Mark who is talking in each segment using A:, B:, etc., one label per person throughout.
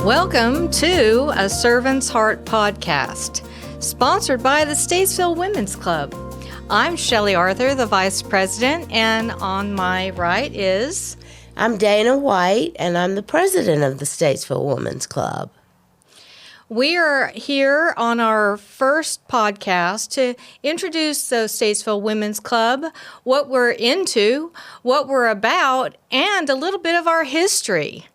A: Welcome to A Servant's Heart podcast, sponsored by the Statesville Women's Club. I'm Shelley Arthur, the Vice President, and on my right is...
B: I'm Dana White, and I'm the President of the Statesville Women's Club.
A: We are here on our first podcast to introduce the Statesville Women's Club, what we're into, what we're about, and a little bit of our history.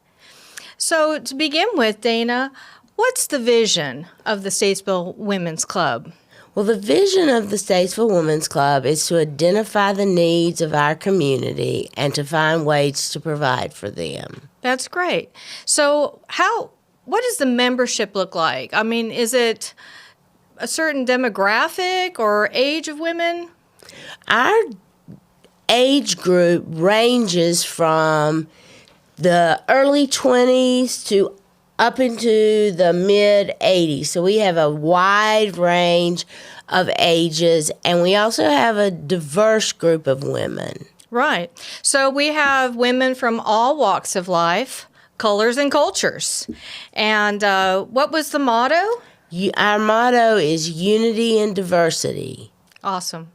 A: So to begin with, Dana, what's the vision of the Statesville Women's Club?
B: Well, the vision of the Statesville Women's Club is to identify the needs of our community and to find ways to provide for them.
A: That's great. So what does the membership look like? I mean, is it a certain demographic or age of women?
B: Our age group ranges from the early 20s to up into the mid-80s. So we have a wide range of ages, and we also have a diverse group of women.
A: Right. So we have women from all walks of life, colors and cultures. And what was the motto?
B: Our motto is unity and diversity.
A: Awesome.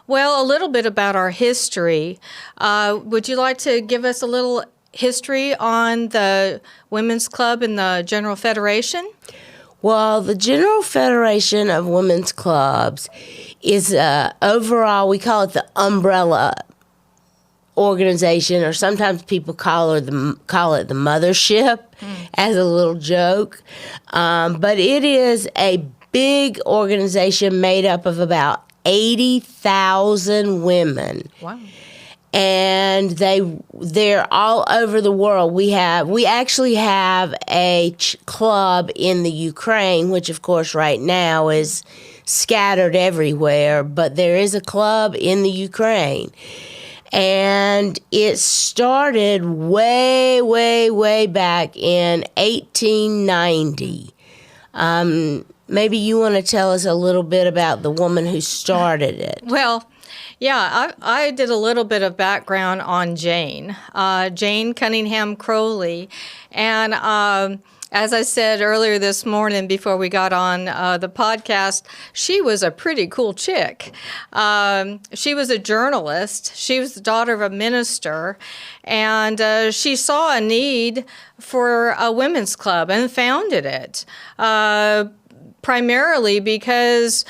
A: Well, a little bit about our history. Would you like to give us a little history on the Women's Club and the General Federation?
B: Well, the General Federation of Women's Clubs is overall, we call it the umbrella organization, or sometimes people call it the mothership as a little joke. But it is a big organization made up of about 80,000 women.
A: Wow.
B: And they're all over the world. We actually have a club in the Ukraine, which of course right now is scattered everywhere, but there is a club in the Ukraine. And it started way, way, way back in 1890. Maybe you want to tell us a little bit about the woman who started it.
A: Well, yeah, I did a little bit of background on Jane Cunningham Crowley. And as I said earlier this morning before we got on the podcast, she was a pretty cool chick. She was a journalist. She was the daughter of a minister. And she saw a need for a women's club and founded it, primarily because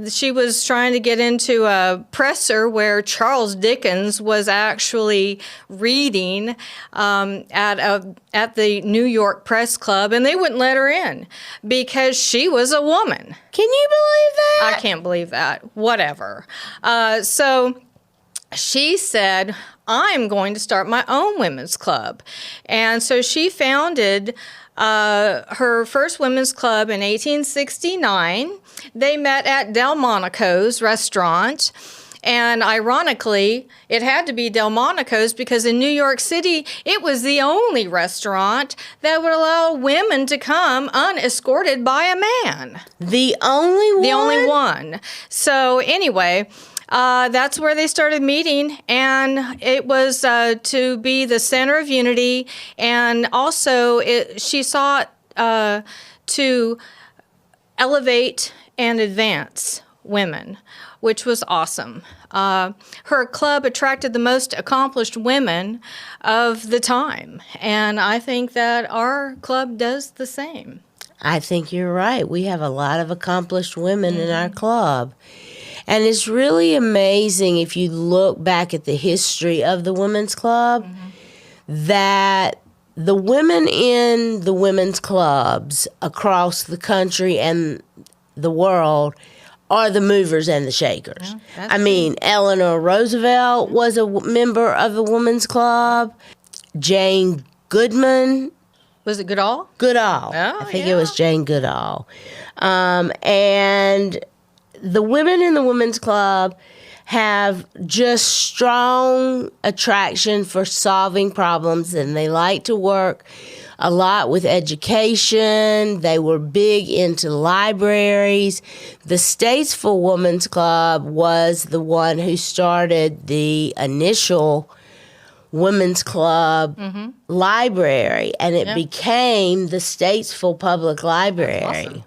A: she was trying to get into a presser where Charles Dickens was actually reading at the New York Press Club, and they wouldn't let her in because she was a woman.
B: Can you believe that?
A: I can't believe that. Whatever. So she said, I'm going to start my own women's club. And so she founded her first women's club in 1869. They met at Delmonico's restaurant. And ironically, it had to be Delmonico's because in New York City, it was the only restaurant that would allow women to come unescorted by a man.
B: The only one?
A: The only one. So anyway, that's where they started meeting, and it was to be the center of unity, and also she sought to elevate and advance women, which was awesome. Her club attracted the most accomplished women of the time, and I think that our club does the same.
B: I think you're right. We have a lot of accomplished women in our club. And it's really amazing if you look back at the history of the Women's Club, that the women in the women's clubs across the country and the world are the movers and the shakers.
A: Yeah,
B: I mean, Eleanor Roosevelt was a member of the Women's Club. Jane Goodman.
A: Was it Goodall?
B: Goodall.
A: Oh,
B: I think it was Jane Goodall. And the women in the Women's Club have just strong attraction for solving problems, and they like to work a lot with education. They were big into libraries. The Statesville Women's Club was the one who started the initial women's club library, and it
A: Yeah.
B: became the Statesville Public Library.
A: Awesome.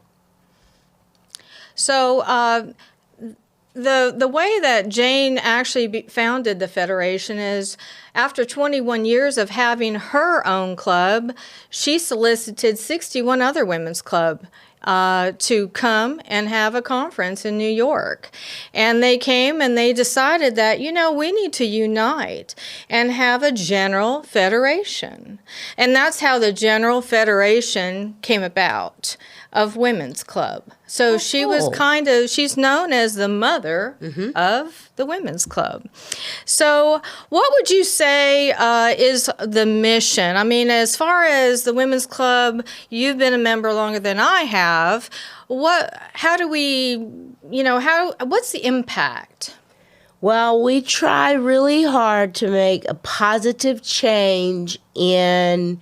A: So the way that Jane actually founded the Federation is after 21 years of having her own club, she solicited 61 other women's clubs to come and have a conference in New York. And they came and they decided that, we need to unite and have a general federation. And that's how the General Federation came about of Women's Club. So she was she's known as the mother of the Women's Club. So what would you say is the mission? I mean, as far as the Women's Club, you've been a member longer than I have. What's the impact?
B: Well, we try really hard to make a positive change and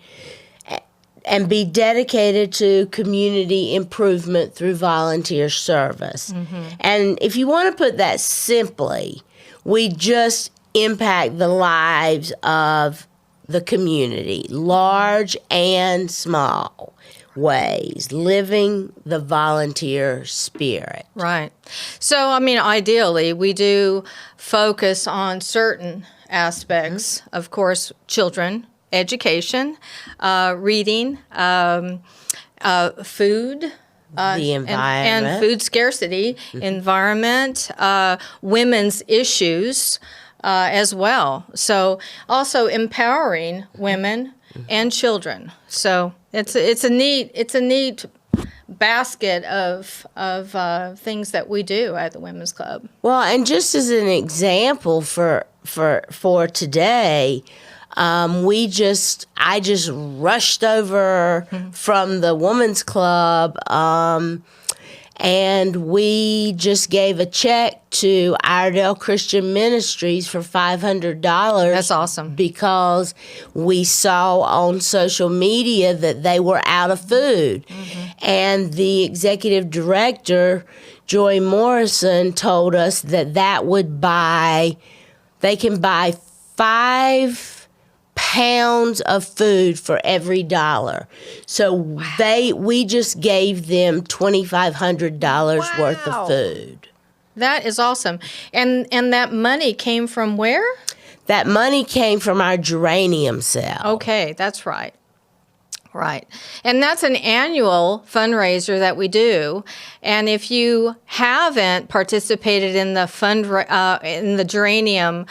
B: be dedicated to community improvement through volunteer service. And if you want to put that simply, we just impact the lives of the community, large and small ways, living the volunteer spirit.
A: Right. So, I mean, ideally, we do focus on certain aspects, of course, children, education, reading, food,
B: The environment.
A: and food scarcity, environment, women's issues as well. So also empowering women and children. So it's a neat basket of things that we do at the Women's Club.
B: Well, and just as an example for today, I just rushed over from the Women's Club, and we just gave a check to Iredell Christian Ministries for $500.
A: That's awesome.
B: Because we saw on social media that they were out of food. And the executive director, Joy Morrison, told us that they can buy 5 pounds of food for every $1. So we just gave them $2,500 worth of food.
A: That is awesome. And that money came from where?
B: That money came from our geranium sale.
A: Okay, that's right. Right. And that's an annual fundraiser that we do. And if you haven't participated in the in the geranium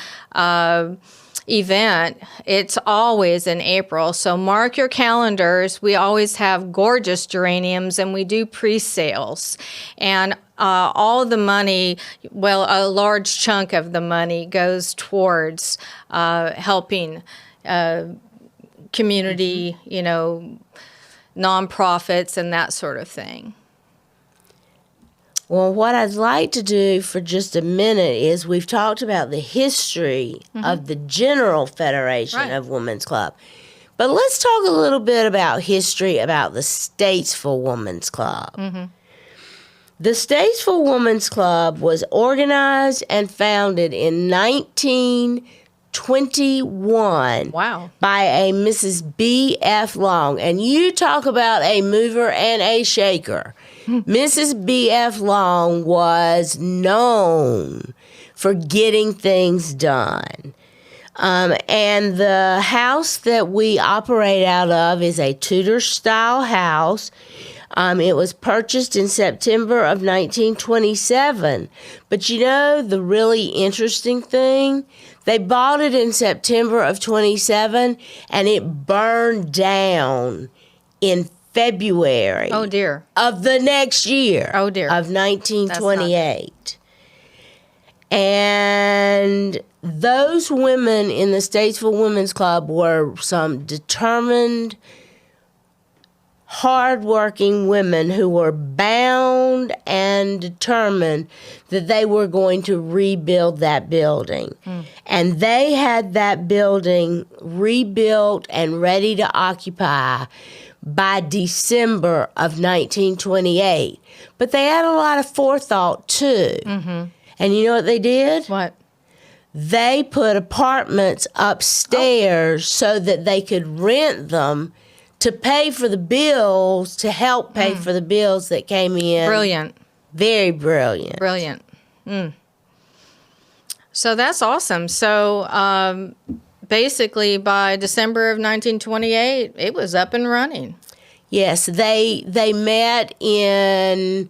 A: event, it's always in April. So mark your calendars. We always have gorgeous geraniums, and we do pre-sales. And all the money, well, a large chunk of the money goes towards helping community, nonprofits and that sort of thing.
B: Well, what I'd like to do for just a minute is we've talked about the history of the General Federation of Women's Club. But let's talk a little bit about history about the Statesville Women's Club. The Statesville Women's Club was organized and founded in 1921 by a Mrs. B.F. Long. And you talk about a mover and a shaker. Mrs. B.F. Long was known for getting things done. And the house that we operate out of is a Tudor-style house. It was purchased in September of 1927. But the really interesting thing? They bought it in September of 27, and it burned down in February of the next year of 1928. And those women in the Statesville Women's Club were some determined, hardworking women who were bound and determined that they were going to rebuild that building. And they had that building rebuilt and ready to occupy by December of 1928. But they had a lot of forethought, too. And you know what they did?
A: What?
B: they put apartments upstairs so that they could rent them to pay for the bills, to help pay for the bills that came in.
A: Brilliant.
B: Very brilliant.
A: Brilliant. So that's awesome. So basically, by December of 1928, it was up and running.
B: Yes, they met in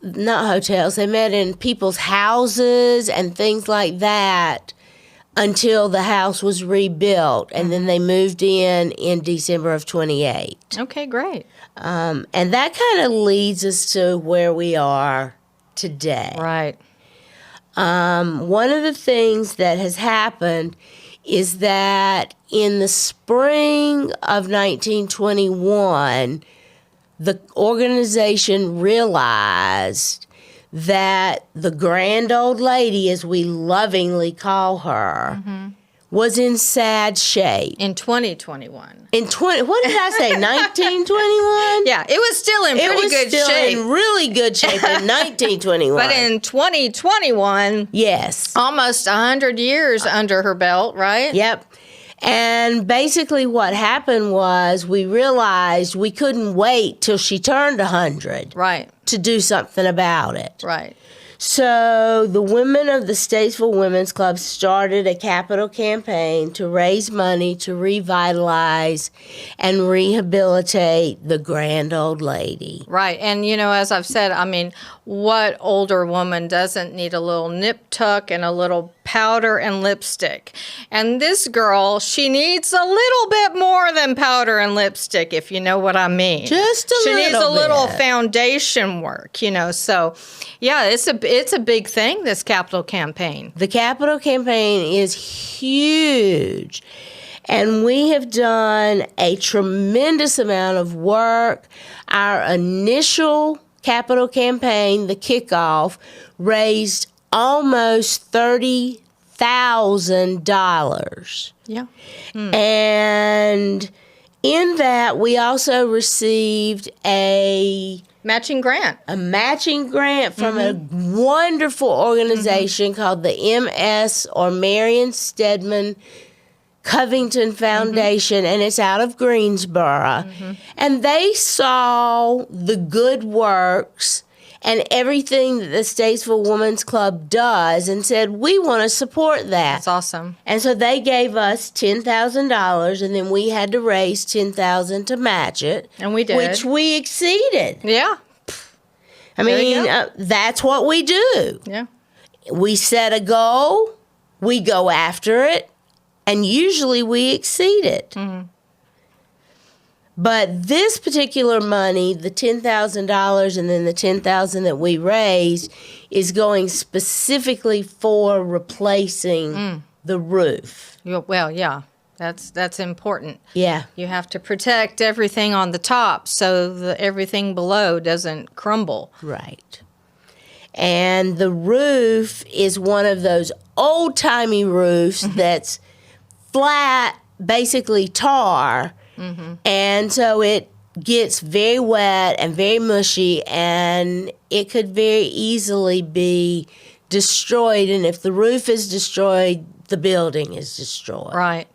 B: not hotels. They met in people's houses and things like that until the house was rebuilt, and then they moved in December of 28.
A: Okay, great.
B: And that kind of leads us to where we are today.
A: Right.
B: One of the things that has happened is that in the spring of 1921, the organization realized that the grand old lady, as we lovingly call her, was in sad shape.
A: In 2021.
B: What did I say, 1921?
A: Yeah, it was still in pretty good
B: still
A: shape.
B: in really good shape in 1921.
A: But in 2021,
B: yes.
A: almost 100 years under her belt, right?
B: Yep. And basically what happened was we realized we couldn't wait till she turned 100
A: Right,
B: to do something about it.
A: right.
B: So the women of the Statesville Women's Club started a capital campaign to raise money to revitalize and rehabilitate the grand old lady.
A: Right. And, you know, as I've said, I mean, what older woman doesn't need a little nip tuck and a little powder and lipstick? And this girl, she needs a little bit more than powder and lipstick, if you know what I mean.
B: Just a
A: she
B: little
A: needs a little
B: bit.
A: foundation work, you know. So, yeah, it's a big thing, this capital campaign.
B: The capital campaign is huge. And we have done a tremendous amount of work. Our initial capital campaign, the kickoff, raised almost $30,000.
A: Yeah.
B: And in that, we also received a
A: Matching grant.
B: matching grant from a wonderful organization called the MS, or Marion Stedman Covington Foundation, and it's out of Greensboro. And they saw the good works and everything that the Statesville Women's Club does and said, we want to support that.
A: That's awesome.
B: And so they gave us $10,000, and then we had to raise $10,000 to match it.
A: And we did.
B: Which we exceeded.
A: Yeah.
B: I
A: There you
B: mean,
A: go.
B: that's what we do.
A: Yeah.
B: We set a goal, we go after it, and usually we exceed it. But this particular money, the $10,000 and then the $10,000 that we raised, is going specifically for replacing the roof.
A: Well, yeah. That's important.
B: Yeah.
A: You have to protect everything on the top so that everything below doesn't crumble.
B: Right. And the roof is one of those old-timey roofs that's flat, basically tar, and so it gets very wet and very mushy, and it could very easily be destroyed, and if the roof is destroyed, the building is destroyed.
A: Right.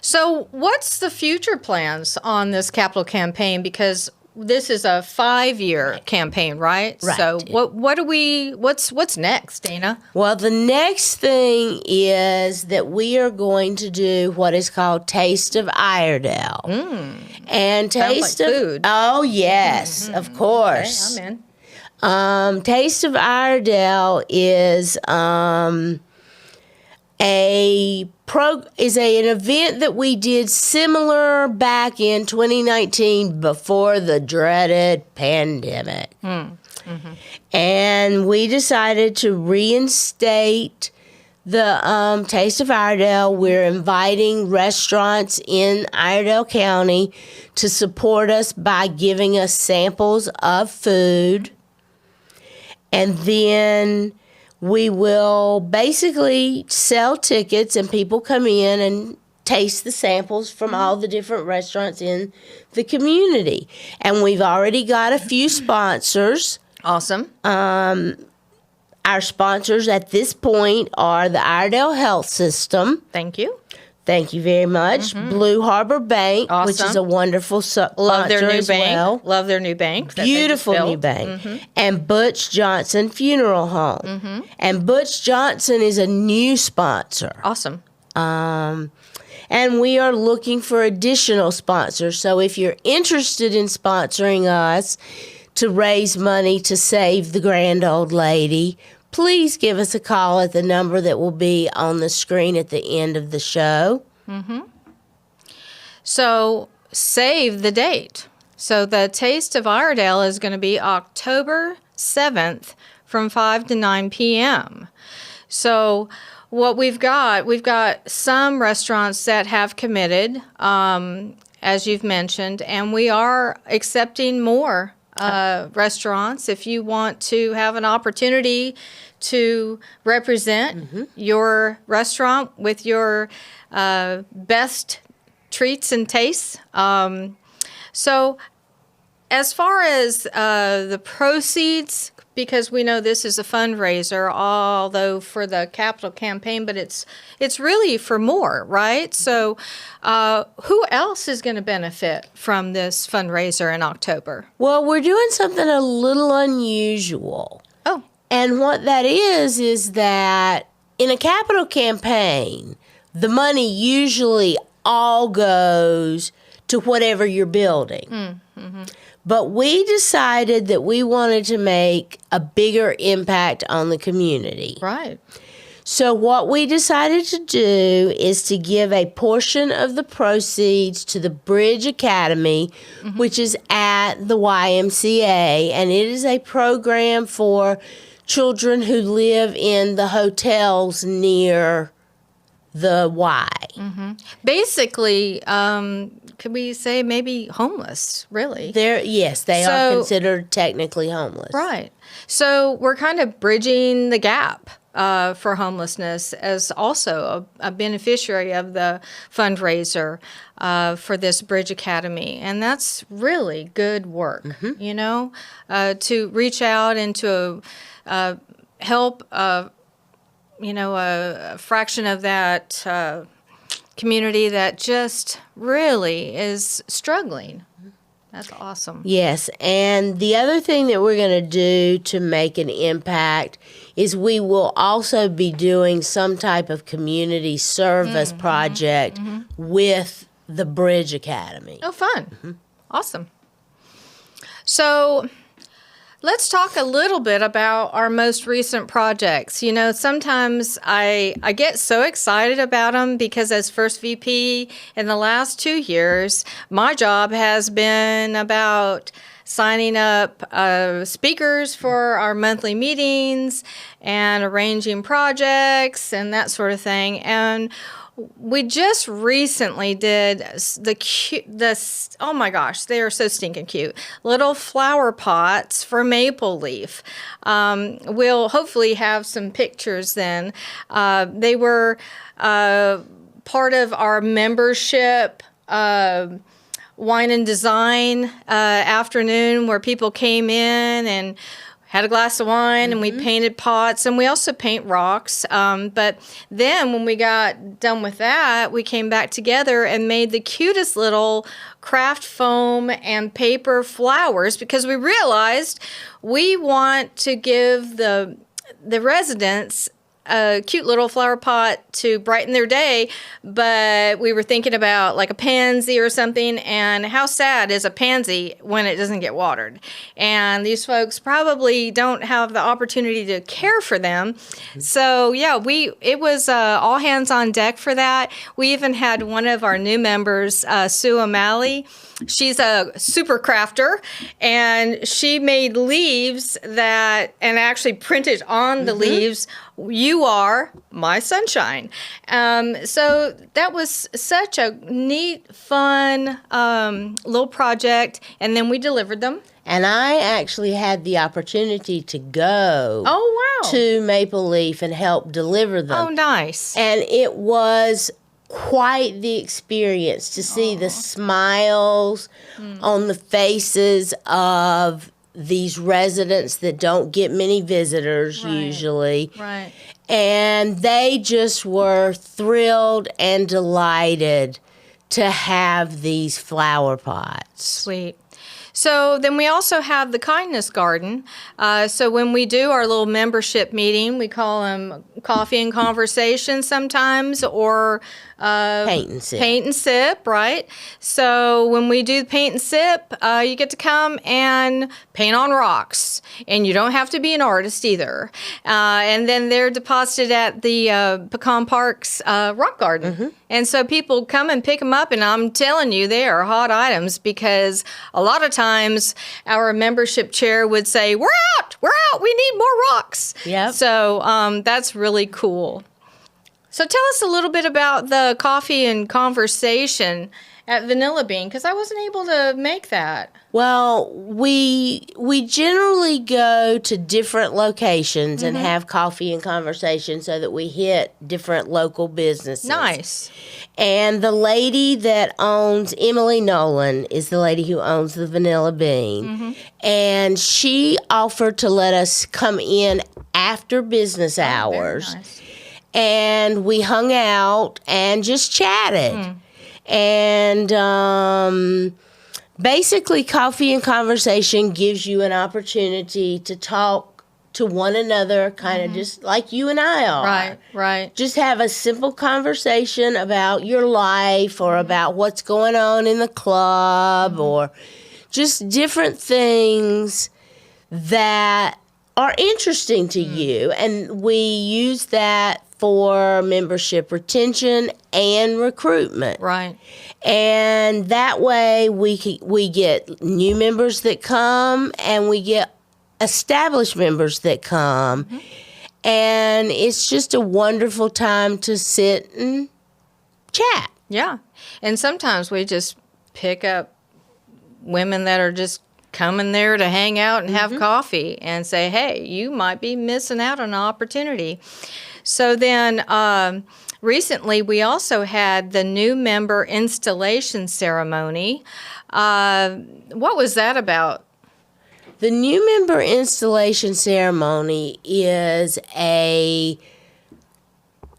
A: So what's the future plans on this capital campaign? Because this is a 5-year campaign, right?
B: Right.
A: So what's next, Dana?
B: Well, the next thing is that we are going to do what is called Taste of Iredell. And Taste
A: like
B: of
A: food.
B: Oh, yes, of course.
A: Okay, I'm in.
B: Taste of Iredell is an event that we did similar back in 2019 before the dreaded pandemic. And we decided to reinstate the Taste of Iredell. We're inviting restaurants in Iredell County to support us by giving us samples of food. And then we will basically sell tickets, and people come in and taste the samples from all the different restaurants in the community. And we've already got a few sponsors.
A: Awesome.
B: Our sponsors at this point are the Iredell Health System.
A: Thank you.
B: Thank you very much. Blue Harbor Bank, which is
A: Awesome.
B: a wonderful sponsor
A: Love their new
B: as
A: bank.
B: well.
A: Love their new bank. that they just
B: Beautiful new
A: built.
B: bank. And Butch Johnson Funeral Home. And Butch Johnson is a new sponsor.
A: Awesome.
B: And we are looking for additional sponsors. So if you're interested in sponsoring us to raise money to save the grand old lady, please give us a call at the number that will be on the screen at the end of the show.
A: So save the date. So the Taste of Iredell is going to be October 7th from 5 to 9 p.m. So what we've got some restaurants that have committed, as you've mentioned, and we are accepting more restaurants. If you want to have an opportunity to represent your restaurant with your best treats and tastes. So as far as the proceeds, because we know this is a fundraiser, although for the capital campaign, but it's really for more, right? So who else is going to benefit from this fundraiser in October?
B: Well, we're doing something a little unusual.
A: Oh,
B: And what that is that in a capital campaign, the money usually all goes to whatever you're building. But we decided that we wanted to make a bigger impact on the community.
A: right.
B: So what we decided to do is to give a portion of the proceeds to the Bridge Academy, which is at the YMCA, and it is a program for children who live in the hotels near the Y.
A: Basically, could we say maybe homeless, really?
B: Yes, they are
A: So-
B: considered technically homeless.
A: Right. So we're kind of bridging the gap for homelessness as also a beneficiary of the fundraiser for this Bridge Academy. And that's really good work, you know, to reach out and to help, you know, a fraction of that community that just really is struggling. That's awesome.
B: Yes, and the other thing that we're going to do to make an impact is we will also be doing some type of community service project with the Bridge Academy.
A: Oh, fun. Awesome. So let's talk a little bit about our most recent projects. You know, sometimes I get so excited about them because as first VP in the last 2 years, my job has been about signing up speakers for our monthly meetings and arranging projects and that sort of thing. And we just recently did oh my gosh, they are so stinking cute, little flower pots for maple leaf. We'll hopefully have some pictures then. They were part of our membership wine and design afternoon where people came in and had a glass of wine and we painted pots, and we also paint rocks. But then when we got done with that, we came back together and made the cutest little craft foam and paper flowers because we realized we want to give the residents a cute little flower pot to brighten their day, but we were thinking about like a pansy or something, and how sad is a pansy when it doesn't get watered? And these folks probably don't have the opportunity to care for them. So yeah, it was all hands on deck for that. We even had one of our new members, Sue O'Malley. She's a super crafter, and she made leaves and actually printed on the leaves, "You are my sunshine." So that was such a neat, fun little project, and then we delivered them.
B: And I actually had the opportunity to go to Maple Leaf and help deliver them.
A: Oh, nice.
B: And it was quite the experience to see the smiles on the faces of these residents that don't get many visitors
A: Right.
B: usually.
A: Right.
B: And they just were thrilled and delighted to have these flower pots.
A: Sweet. So then we also have the kindness garden. So when we do our little membership meeting, we call them coffee and conversation sometimes, or
B: Paint and sip.
A: Paint and sip, right? So when we do paint and sip, you get to come and paint on rocks, and you don't have to be an artist either. And then they're deposited at the Pecan Park's rock garden. And so people come and pick them up, and I'm telling you, they are hot items, because a lot of times our membership chair would say, we're out, we need more rocks.
B: Yep.
A: So that's really cool. So tell us a little bit about the coffee and conversation at Vanilla Bean, because I wasn't able to make that.
B: Well, we generally go to different locations and have coffee and conversation so that we hit different local businesses.
A: Nice.
B: And the lady that owns, Emily Nolan, is the lady who owns the Vanilla Bean. And she offered to let us come in after business hours.
A: Very nice.
B: And we hung out and just chatted. And basically, coffee and conversation gives you an opportunity to talk to one another, kind of just like you and I are.
A: Right, right.
B: Just have a simple conversation about your life, or about what's going on in the club, or just different things that are interesting to you. And we use that for membership retention and recruitment.
A: Right.
B: And that way we get new members that come, and we get established members that come. And it's just a wonderful time to sit and chat.
A: Yeah. And sometimes we just pick up women that are just coming there to hang out and have coffee, and say, hey, you might be missing out on an opportunity. So then recently we also had the new member installation ceremony. What was that about?
B: The new member installation ceremony is a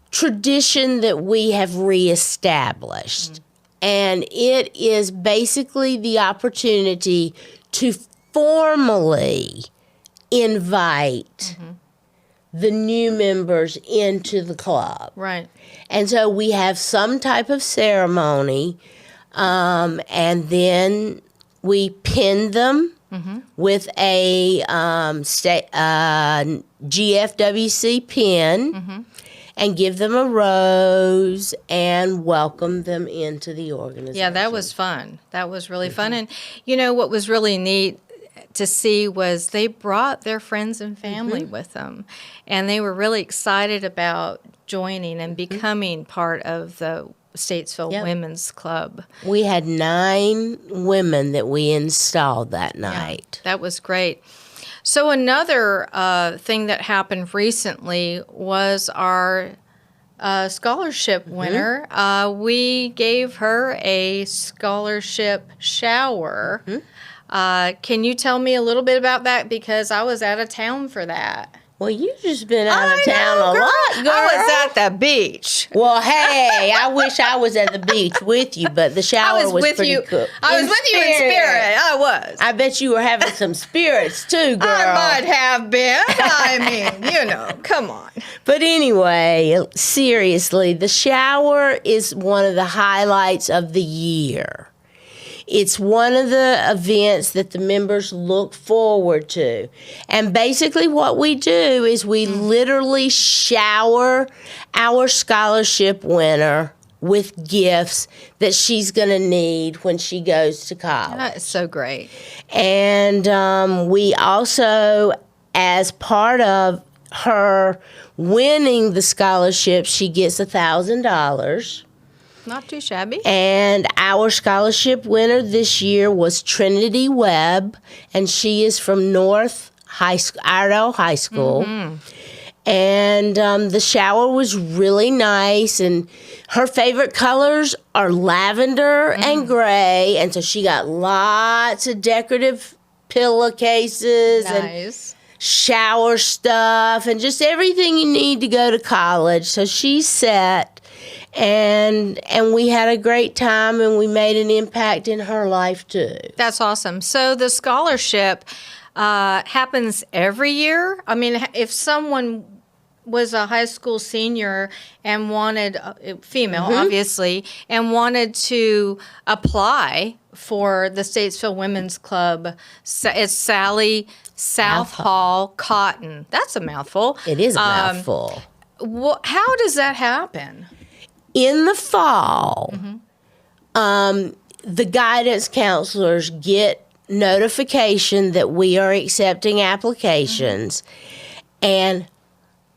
B: tradition that we have reestablished. And it is basically the opportunity to formally invite the new members into the club.
A: Right.
B: And so we have some type of ceremony, and then we pin them with a GFWC pin, and give them a rose and welcome them into the organization.
A: Yeah, that was fun. That was really fun. And you know what was really neat to see was they brought their friends and family with them, and they were really excited about joining and becoming part of the Statesville Women's Club.
B: We had 9 women that we installed that night.
A: That was great. So another thing that happened recently was our scholarship winner. We gave her a scholarship shower. Can you tell me a little bit about that? Because I was out of town for that.
B: Well, you've just been out of town a lot, girl.
A: I was at the beach.
B: Well, hey, I wish I was at the beach with you, but the shower was pretty cool.
A: I was with you in spirit. I was.
B: I bet you were having some spirits too, girl.
A: I might have been. I mean, you know, come on.
B: But anyway, seriously, the shower is one of the highlights of the year. It's one of the events that the members look forward to. And basically what we do is we literally shower our scholarship winner with gifts that she's going to need when she goes to college.
A: That is so great.
B: And we also, as part of her winning the scholarship, she gets $1,000.
A: Not too shabby.
B: And our scholarship winner this year was Trinity Webb, and she is from Iredell High School. And the shower was really nice, and her favorite colors are lavender and gray, and so she got lots of decorative pillowcases and
A: Nice.
B: shower stuff and just everything you need to go to college. So she set, and we had a great time, and we made an impact in her life too.
A: That's awesome. So the scholarship happens every year? I mean, if someone was a high school senior and wanted, female obviously, and wanted to apply for the Statesville Women's Club, it's Sally Southall Cotton. That's a mouthful.
B: It is a mouthful.
A: How does that happen?
B: In the fall, the guidance counselors get notification that we are accepting applications, and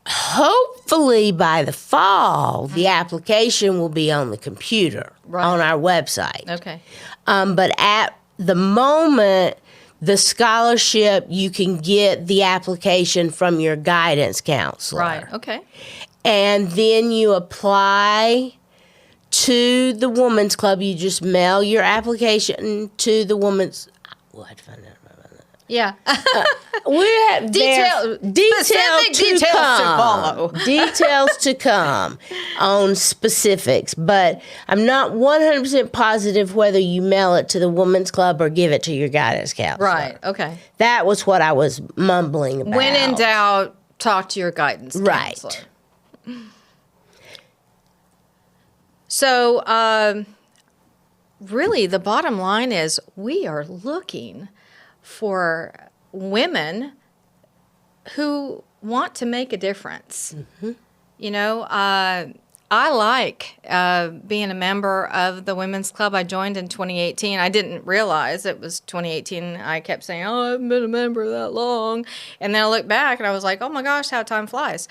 B: hopefully by the fall, the application will be on the computer, on our website.
A: Okay.
B: But at the moment, the scholarship, you can get the application from your guidance counselor.
A: Right. Okay.
B: And then you apply to the Women's Club. You just mail your application to the Women's. We'll have to find out about that.
A: Yeah.
B: We have details to
A: follow.
B: Details to come on specifics, but I'm not 100% positive whether you mail it to the Women's Club or give it to your guidance counselor.
A: Right. Okay.
B: That was what I was mumbling about.
A: When in doubt, talk to your guidance counselor.
B: Right.
A: So, really, the bottom line is we are looking for women who want to make a difference. You know, I like being a member of the Women's Club. I joined in 2018. I didn't realize it was 2018. I kept saying, oh, I haven't been a member that long. And then I looked back and I was like, oh my gosh, how time flies.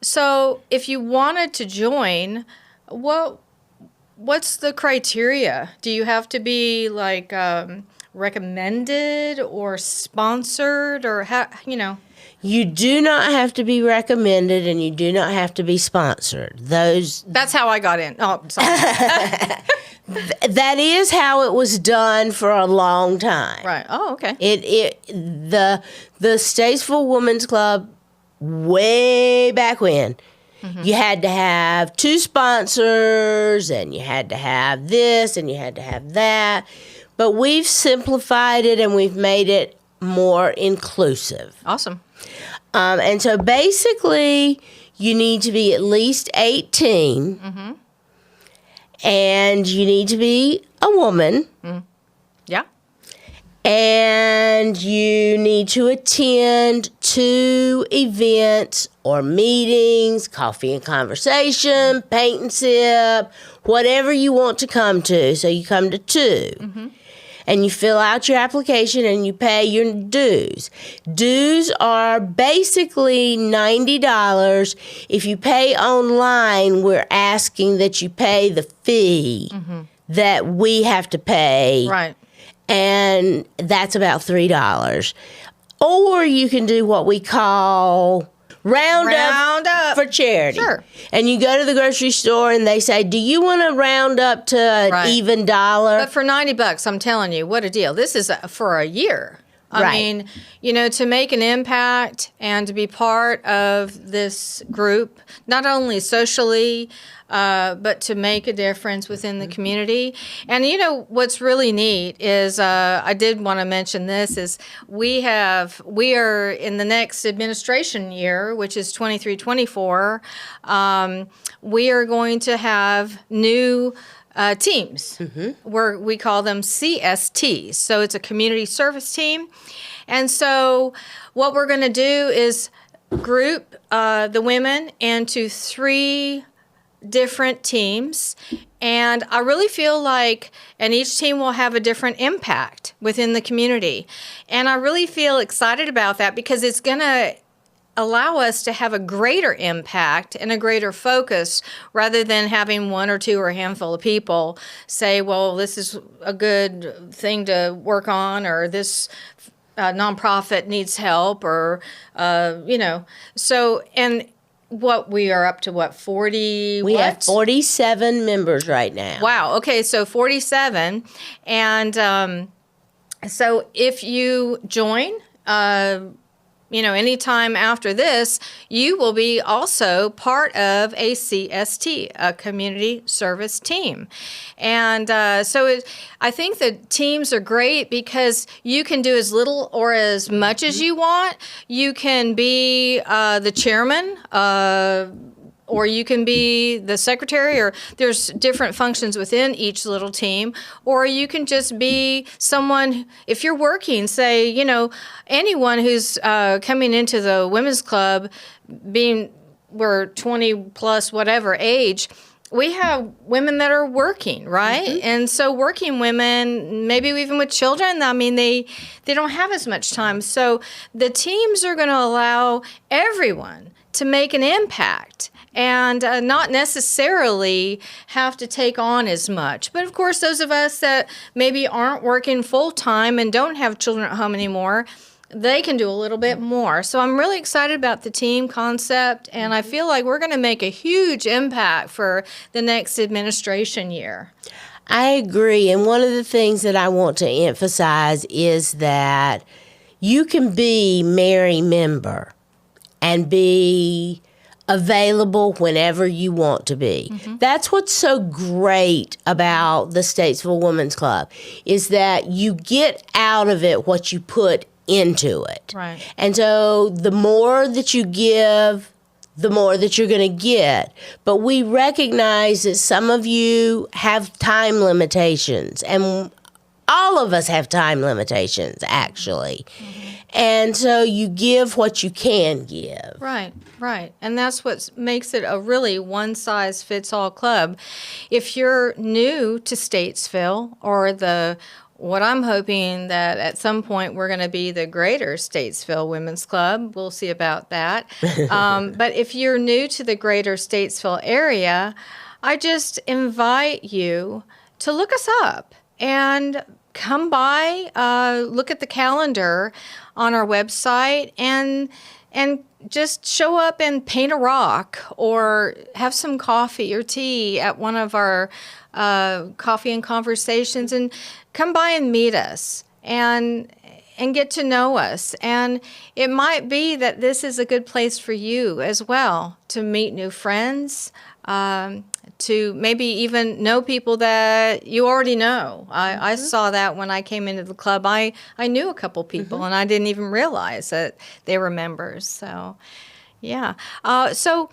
A: So if you wanted to join, what's the criteria? Do you have to be like recommended or sponsored, or how, you know?
B: You do not have to be recommended, and you do not have to be sponsored.
A: That's how I got in. Oh, sorry.
B: That is how it was done for a long time.
A: Right. Oh, okay.
B: The Statesville Women's Club, way back when, you had to have 2 sponsors, and you had to have this, and you had to have that. But we've simplified it, and we've made it more inclusive.
A: Awesome.
B: And so basically, you need to be at least 18, and you need to be a woman.
A: Yeah.
B: And you need to attend 2 events or meetings, coffee and conversation, paint and sip, whatever you want to come to. So you come to 2. And you fill out your application and you pay your dues. Dues are basically $90. If you pay online, we're asking that you pay the fee that we have to pay.
A: Right.
B: And that's about $3. Or you can do what we call round up for charity.
A: Sure.
B: And you go to the grocery store and they say, do you want to round up to an even dollar?
A: But for $90, I'm telling you, what a deal. This is for a year. I mean, you know, to make an impact and to be part of this group, not only socially, but to make a difference within the community. And, you know, what's really neat is, I did want to mention this, is we are in the next administration year, which is 23-24, we are going to have new teams. We call them CSTs. So it's a community service team. And so what we're going to do is group the women into 3 different teams. And I really feel like, and each team will have a different impact within the community. And I really feel excited about that because it's going to allow us to have a greater impact and a greater focus rather than having 1 or 2 or a handful of people say, well, this is a good thing to work on, or this nonprofit needs help, or, you know. So, and we are up to 40?
B: We have 47 members right now.
A: Wow. Okay. So 47. And So if you join, anytime after this, you will be also part of a CST, a community service team. And I think that teams are great because you can do as little or as much as you want. You can be the chairman, or you can be the secretary, or there's different functions within each little team, or you can just be someone, if you're working, say, anyone who's coming into the women's club, we're 20 plus whatever age, we have women that are working, right? Mm-hmm. And so working women, maybe even with children, I mean, they don't have as much time. So the teams are going to allow everyone to make an impact and not necessarily have to take on as much. But of course, those of us that maybe aren't working full-time and don't have children at home anymore, they can do a little bit more. So I'm really excited about the team concept, and I feel like we're going to make a huge impact for the next administration year.
B: I agree. And one of the things that I want to emphasize is that you can be Mary member and be available whenever you want to be. Mm-hmm. That's what's so great about the Statesville Women's Club, is that you get out of it what you put into it.
A: Right.
B: And so the more that you give, the more that you're going to get. But we recognize that some of you have time limitations, and all of us have time limitations, actually. Mm-hmm. And so you give what you can give.
A: Right. And that's what makes it a really one-size-fits-all club. If you're new to Statesville, or what I'm hoping that at some point we're going to be the greater Statesville Women's Club. We'll see about that. But if you're new to the greater Statesville area, I just invite you to look us up and come by, look at the calendar on our website, and just show up and paint a rock or have some coffee or tea at one of our coffee and conversations, and come by and meet us and get to know us. And it might be that this is a good place for you as well, to meet new friends, to maybe even know people that you already know. I saw that when I came into the club. I knew a couple people, and I didn't even realize that they were members. So, yeah. So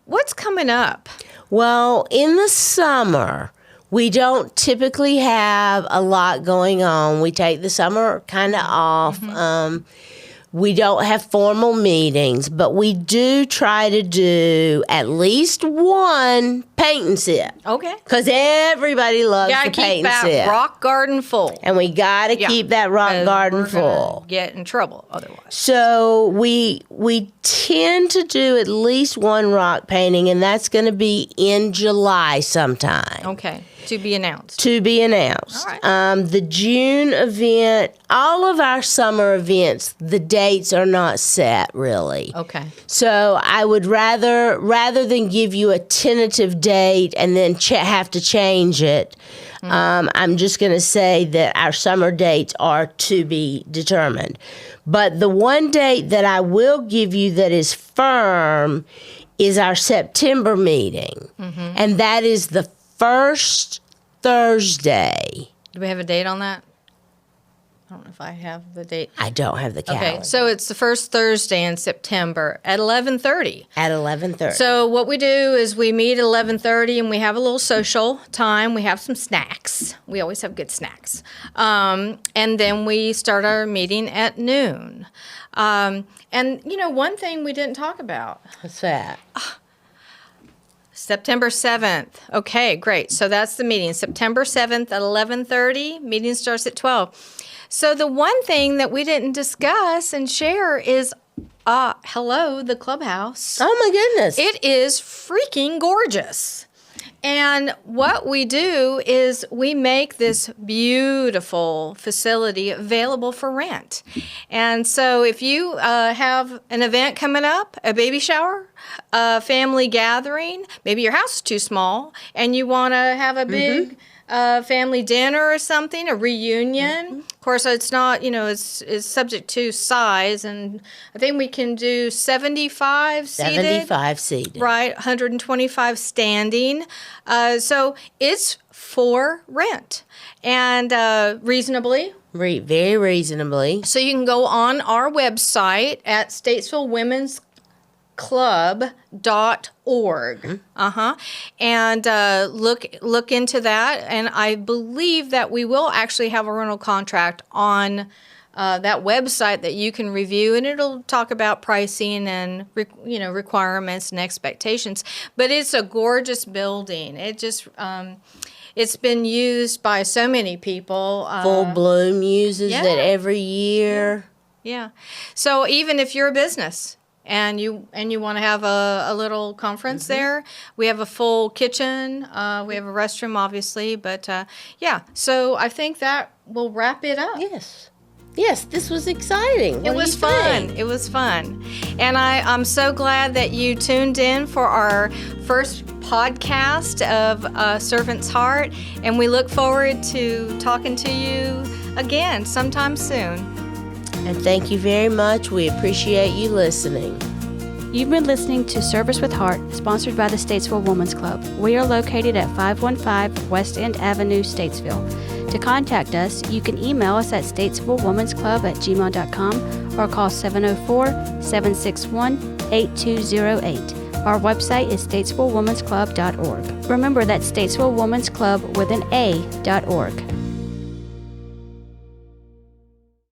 A: what's coming up?
B: Well, in the summer, we don't typically have a lot going on. We take the summer kind of off. Mm-hmm. We don't have formal meetings, but we do try to do at least one paint and sip.
A: Okay.
B: Because everybody loves the paint and sip.
A: Keep that rock garden full.
B: And we got to keep that rock garden full.
A: Get in trouble otherwise.
B: So we tend to do at least one rock painting, and that's going to be in July sometime.
A: Okay. To be announced.
B: All right. The June event, all of our summer events, the dates are not set, really.
A: Okay.
B: So I would rather than give you a tentative date and then have to change it, I'm just going to say that our summer dates are to be determined. But the one date that I will give you that is firm is our September meeting. Mm-hmm. And that is the first Thursday.
A: Do we have a date on that? I don't know if I have the date.
B: I don't have the calendar.
A: Okay, so it's the first Thursday in September at 11:30.
B: At 11:30.
A: So what we do is we meet at 11:30 and we have a little social time. We have some snacks. We always have good snacks. And then we start our meeting at noon. And, one thing we didn't talk about.
B: What's that?
A: September 7th. Okay, great. So that's the meeting. September 7th at 11:30. Meeting starts at 12. So the one thing that we didn't discuss and share is, hello, the clubhouse.
B: Oh, my goodness.
A: It is freaking gorgeous. And what we do is we make this beautiful facility available for rent. And so if you have an event coming up, a baby shower, a family gathering, maybe your house is too small and you want to have a big a family dinner or something, a reunion. Of course, it's not, it's subject to size, and I think we can do 75 seated.
B: 75 seated.
A: Right, 125 standing. So it's for rent, and reasonably.
B: Very reasonably.
A: So you can go on our website at statesvillewomen'sclub.org. And look into that. And I believe that we will actually have a rental contract on that website that you can review, and it'll talk about pricing and requirements and expectations. But it's a gorgeous building. It just it's been used by so many people.
B: Full Bloom uses it every year.
A: Yeah. So even if you're a business and you want to have a little conference there, we have a full kitchen. We have a restroom, obviously. But so I think that will wrap it up.
B: Yes, this was exciting.
A: It was fun. It was fun. And I'm so glad that you tuned in for our first podcast of Servant's Heart. And we look forward to talking to you again sometime soon.
B: And thank you very much. We appreciate you listening.
C: You've been listening to Service with Heart, sponsored by the Statesville Women's Club. We are located at 515 West End Avenue, Statesville. To contact us, you can email us at statesvillewomansclub@gmail.com or call 704-761-8208. Our website is statesvillewomansclub.org. Remember, that's Statesville Women's Club with an A.org.